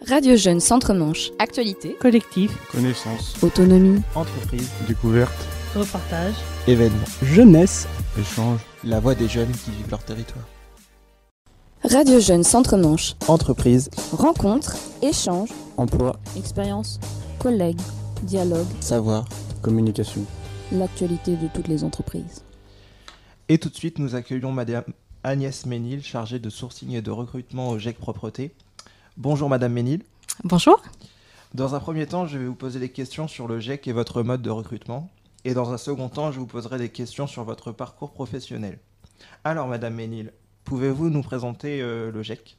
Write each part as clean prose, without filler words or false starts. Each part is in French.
Radio Jeunes Centre-Manche. Actualité. Collectif. Connaissance. Autonomie. Entreprise. Découverte. Reportage. Événements. Jeunesse. Échange. La voix des jeunes qui vivent leur territoire. Radio Jeunes Centre-Manche. Entreprise. Rencontres, échanges, Emploi. expériences, collègues, dialogue, Savoir. Communication. l'actualité de toutes les entreprises. Et tout de suite, nous accueillons Madame Agnès Ménil, chargée de sourcing et de recrutement au GIEC Propreté. Bonjour Madame Ménil. Bonjour. Dans un premier temps, je vais vous poser des questions sur le GIEC et votre mode de recrutement. Et dans un second temps, je vous poserai des questions sur votre parcours professionnel. Alors Madame Ménil, pouvez-vous nous présenter le GIEC ?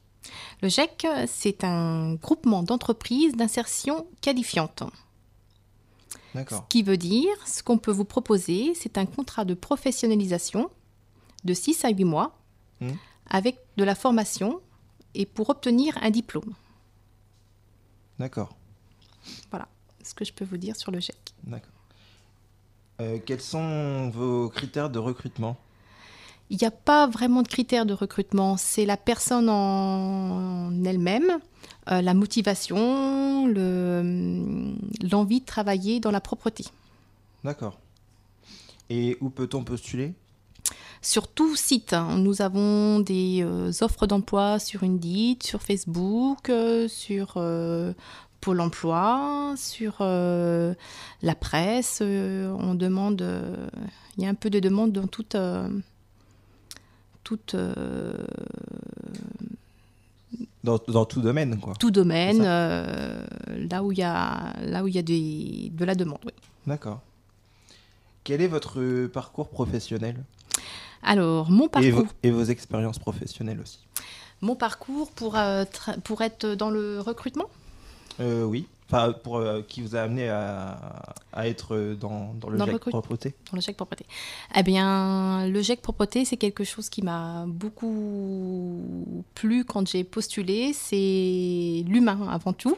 Le GIEC, c'est un groupement d'entreprises d'insertion qualifiante. D'accord. Ce qui veut dire, ce qu'on peut vous proposer, c'est un contrat de professionnalisation de 6 à 8 mois avec de la formation et pour obtenir un diplôme. D'accord. Voilà ce que je peux vous dire sur le GIEC. D'accord. Quels sont vos critères de recrutement ? Il n'y a pas vraiment de critères de recrutement, c'est la personne en elle-même, la motivation, l'envie de travailler dans la propreté. D'accord. Et où peut-on postuler ? Sur tout site, nous avons des offres d'emploi sur Indeed, sur Facebook, sur Pôle emploi, sur la presse. On demande, il y a un peu de demandes dans toute Dans tout domaine, quoi. tout domaine, là où il y a de la demande. Oui. D'accord. Quel est votre parcours professionnel ? Alors, mon parcours, Et vos expériences professionnelles aussi. mon parcours pour être dans le recrutement. Oui. Enfin, qui vous a amené à être dans le Dans le GIEC Propreté. Dans le GIEC Propreté. Eh bien, le GIEC Propreté, c'est quelque chose qui m'a beaucoup plu quand j'ai postulé. C'est l'humain avant tout.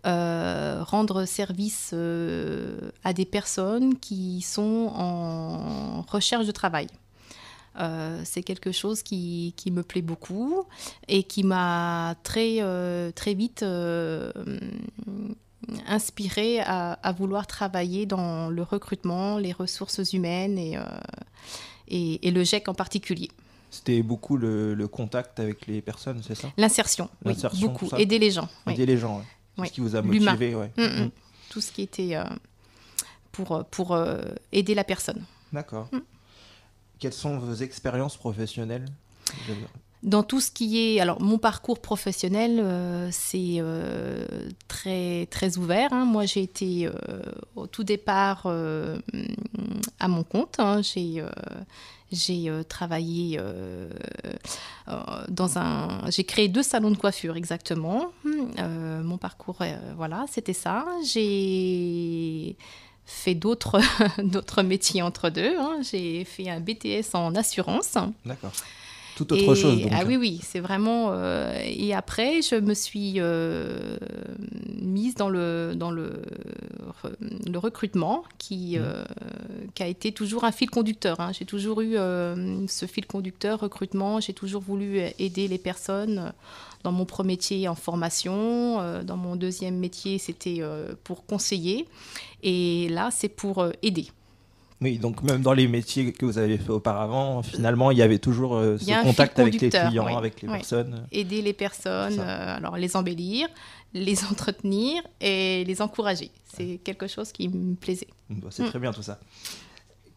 Rendre service à des personnes qui sont en recherche de travail. C'est quelque chose qui me plaît beaucoup et qui m'a très vite inspirée à vouloir travailler dans le recrutement, les ressources humaines et le GIEC en particulier. C'était beaucoup le contact avec les personnes, c'est ça ? L'insertion, oui, L'insertion, beaucoup. tout ça. Aider les gens. Oui. Aider les gens, ouais. Oui. Ce qui vous a L'humain. motivé, ouais. Tout ce qui était pour aider la personne. D'accord. Quelles sont vos expériences professionnelles ? Dans tout ce qui est... Alors, mon parcours professionnel, c'est très, très ouvert. Moi, j'ai été au tout départ à mon compte. J'ai travaillé j'ai créé 2 salons de coiffure, exactement. Mon parcours, voilà, c'était ça. J'ai fait d'autres métiers entre deux. J'ai fait un BTS en assurance. D'accord. Tout autre chose, donc. Ah oui, c'est vraiment... et après, je me suis mise dans le recrutement qui a été toujours un fil conducteur. J'ai toujours eu ce fil conducteur, recrutement. J'ai toujours voulu aider les personnes dans mon premier métier en formation. Dans mon deuxième métier, c'était pour conseiller. Et là, c'est pour aider. Oui, donc même dans les métiers que vous avez fait auparavant, finalement, il y avait toujours ce contact avec les clients, oui, avec les personnes. Aider les personnes, alors les embellir, les entretenir et les encourager. C'est quelque chose qui me plaisait. C'est très bien tout ça.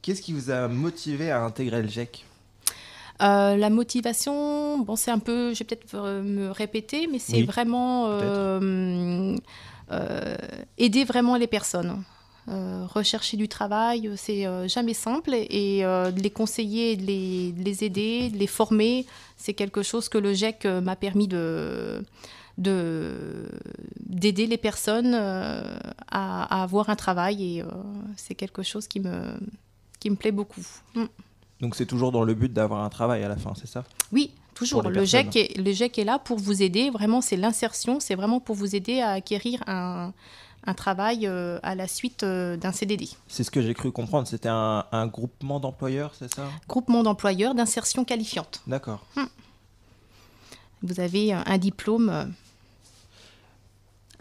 Qu'est-ce qui vous a motivé à intégrer le GIEC ? La motivation, c'est un peu, je vais peut-être me répéter, mais c'est vraiment aider vraiment les personnes. Rechercher du travail, c'est jamais simple et de les conseiller, de les aider, de les former, c'est quelque chose que le GIEC m'a permis d'aider les personnes à avoir un travail et c'est quelque chose qui me plaît beaucoup. Donc c'est toujours dans le but d'avoir un travail à la fin, c'est ça ? Oui, toujours. Le GIEC est là pour vous aider, vraiment c'est l'insertion, c'est vraiment pour vous aider à acquérir un travail à la suite d'un CDD. C'est ce que j'ai cru comprendre, c'était un groupement d'employeurs, c'est ça ? Groupement d'employeurs d'insertion qualifiante. D'accord. Vous avez un diplôme.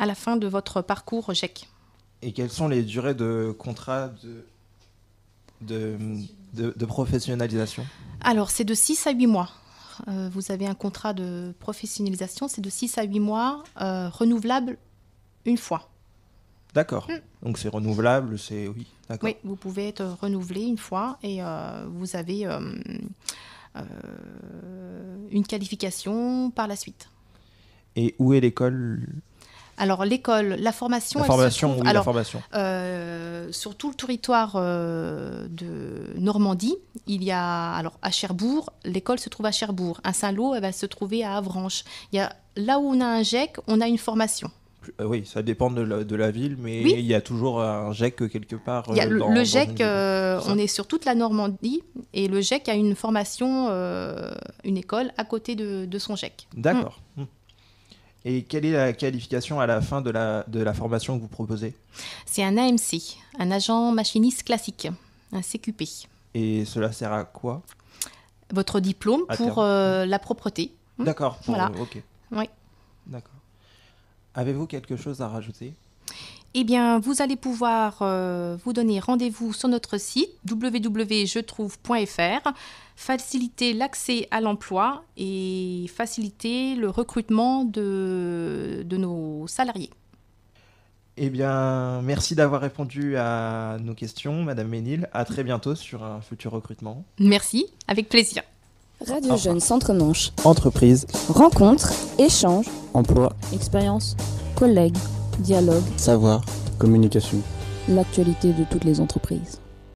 à la fin de votre parcours GEC. Et quelles sont les durées de contrat de professionnalisation? Alors, c'est de 6 à 8 mois. Vous avez un contrat de professionnalisation, c'est de 6 à 8 mois, renouvelable une fois. D'accord. Donc c'est renouvelable, c'est... Oui, d'accord. Oui, vous pouvez être renouvelé une fois et vous avez une qualification par la suite. Et où est l'école? Alors l'école, la formation... La formation, oui, la formation. Sur tout le territoire de Normandie, il y a... Alors à Cherbourg, l'école se trouve à Cherbourg. À Saint-Lô, elle va se trouver à Avranches. Là où on a un GEC, on a une formation. Oui, ça dépend de la ville, mais oui. Il y a toujours un GEC quelque part. Il y a le GEC, on est sur toute la Normandie, et le GEC a une formation, une école à côté de son GEC. D'accord. Et quelle est la qualification à la fin de la formation que vous proposez? C'est un AMC, un agent machiniste classique, un CQP. Et cela sert à quoi? Votre diplôme pour la propreté. D'accord. Voilà. Ok. Oui. D'accord. Avez-vous quelque chose à rajouter? Eh bien, vous allez pouvoir vous donner rendez-vous sur notre site www.jetrouve.fr, faciliter l'accès à l'emploi et faciliter le recrutement de nos salariés. Eh bien, merci d'avoir répondu à nos questions, Madame Ménil. À très bientôt sur un futur recrutement. Merci, avec plaisir. Radio Jeunes Centre-Manche. Entreprise, Rencontres, échanges, emploi, expériences, collègues, dialogue, savoir, communication. l'actualité de toutes les entreprises.